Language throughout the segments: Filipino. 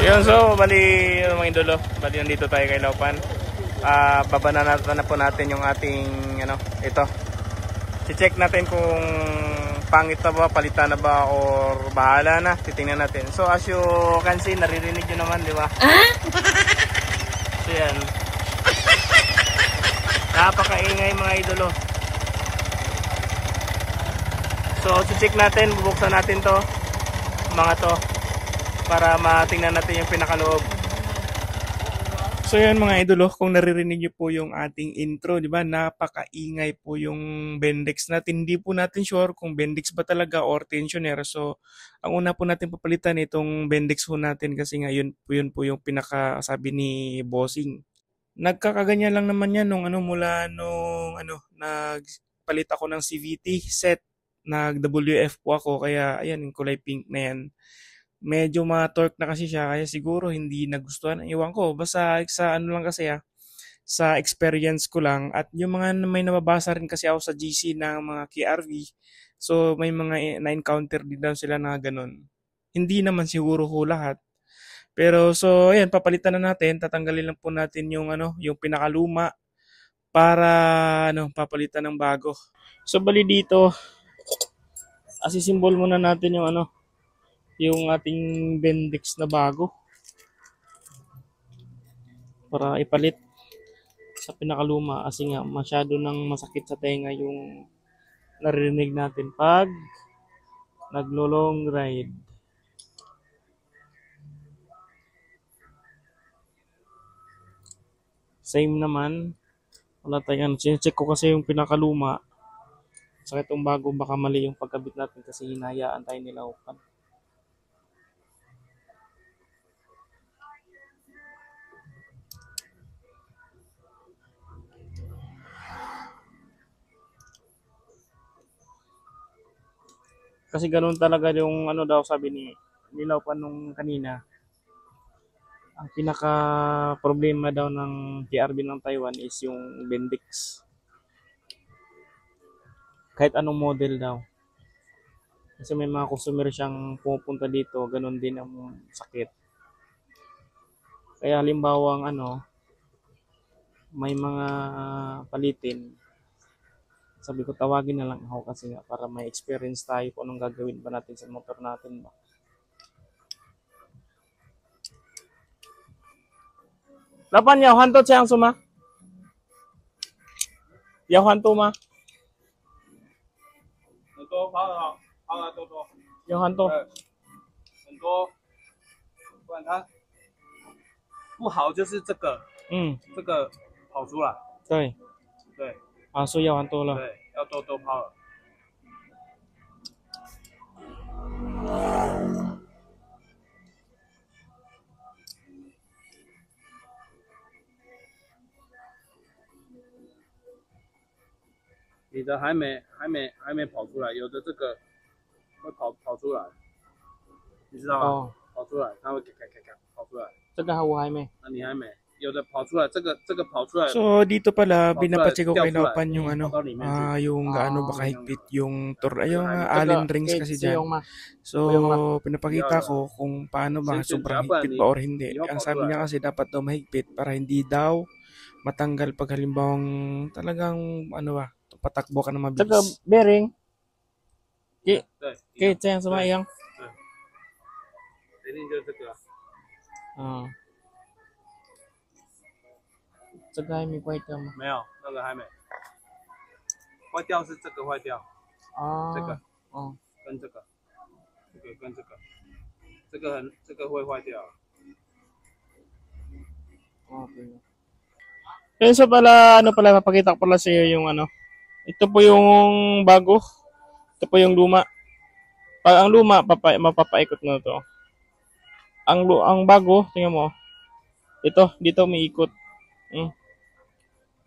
Yun, so, bali, mga idolo, bali nandito tayo kay Laupan. Babanatan na po natin yung ating, ito. I-check natin kung pangit na ba, palitan na ba, or bahala na. Titingnan natin. So, as you can see, naririnig nyo naman, di ba? So, yan. Napakaingay mga idolo. So, i-check natin, bubuksan natin to, mga to, para matingnan natin yung pinakaloob. So yan mga idolo, kung naririnig niyo po yung ating intro, di ba? Napakaingay po yung Bendix natin. Hindi po natin sure kung Bendix ba talaga or tensioner. So ang una po natin papalitan itong Bendix po natin kasi nga yun po yung pinakasabi ni Bossing. Nagkakaganyan lang naman yan nung nagpalit ako ng CVT set. Nag-WF po ako kaya ayan, yung kulay pink na yan. Medyo ma-torque na kasi siya kaya siguro hindi nagustuhan. Iwan ko. Basta sa lang kasi sa experience ko lang at yung mga may nababasa rin kasi ako sa GC ng mga KRV. So may mga na-encounter din daw sila na ganun. Hindi naman siguro ho lahat. Pero so ayan, papalitan na natin. Tatanggalin lang po natin yung yung pinakaluma para papalitan ng bago. So bali dito asisimbol muna natin yung ating Bendix na bago para ipalit sa pinakaluma kasi nga masyado nang masakit sa tenga yung naririnig natin pag naglo-long ride. Same naman, wala tayong check ko kasi yung pinakaluma sa itong bago, baka mali yung pagkabit natin kasi hinayaan tayo nila upan. Kasi ganoon talaga yung daw sabi ni Laupan nung kanina. Ang pinaka problema daw ng TRB ng Taiwan is yung Bendix. Kahit anong model daw. Kasi may mga customer siyang pumupunta dito, ganoon din ang sakit. Kaya halimbawa may mga palitin. Sabi ko tawagin na lang ako kasi nga para may experience tayo kung anong gagawin ba natin sa motor natin ba. Lapan yaw hanto siyang suma. Yaw hanto ma. Ito pa to. Yaw hanto. 很多，不然它不好就是这个，这个跑出来，对，对，所以要hanto lang. 对，要多抛了。你的还没跑出来，有的这个会跑出来，你知道吗？跑出来，它会咔跑出来。这个还没。你还没。有的跑出来，这个跑出来。 So dito pala binapacheck ko kay Laupan yung yung gaano ba kahigpit yung yung allen rings kasi diyan. So pinapakita ko kung paano ba sobrang higpit ba or hindi. Ang sabi niya kasi dapat daw mahigpit para hindi daw matanggal pag halimbawang talagang patakbo ka na mabilis. Saka bearing. Okay, ito yung sumayang. 肯定就是这个。这个还没坏掉吗？没有，那个还没。坏掉是这个坏掉。这个。跟这个。跟这个。这个会坏掉。Okay. Kaya so pala papakita ko pala sa iyo yung ito po yung bago. Ito po yung luma. Pag ang luma mapapaikot na to. Ang bago, tingnan mo. Ito, dito may ikot.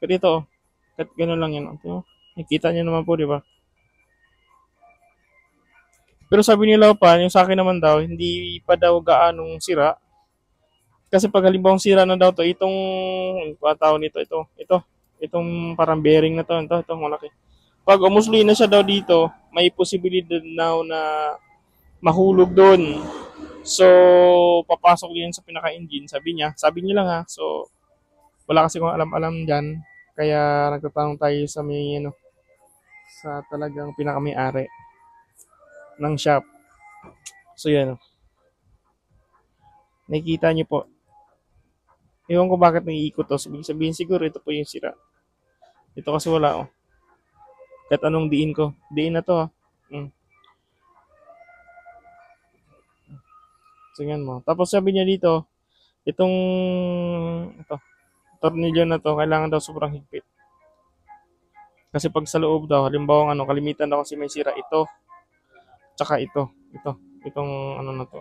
Dito, kat gano'n lang yan. Nakikita niyo naman po, di ba? Pero sabi nila pa, yung sa akin naman daw, hindi pa daw gaanong sira. Kasi pag halimbawang sira na daw to, itong tawag nito, itong parang bearing na to, ito malaki. Pag umusli na siya daw dito, may posibilidad daw na mahulog doon. So, papasok din sa pinaka-engine. Sabi niya lang ha. So, wala kasi kung alam-alam dyan. Kaya nagtatanong tayo sa may, ano, sa talagang pinaka-may-ari ng shop. So, yan. Nakikita niyo po. Ewan ko bakit naiikot to. Sabihin siguro ito po yung sira. Ito kasi wala oh. Kahit anong diin ko. Diin na to ah. Tingnan mo. Tapos sabi niya dito, itong ito, tornilyo na to, kailangan daw sobrang higpit. Kasi pag sa loob daw, halimbawa kalimitan daw kasi may sira ito, tsaka ito, itong ano na to.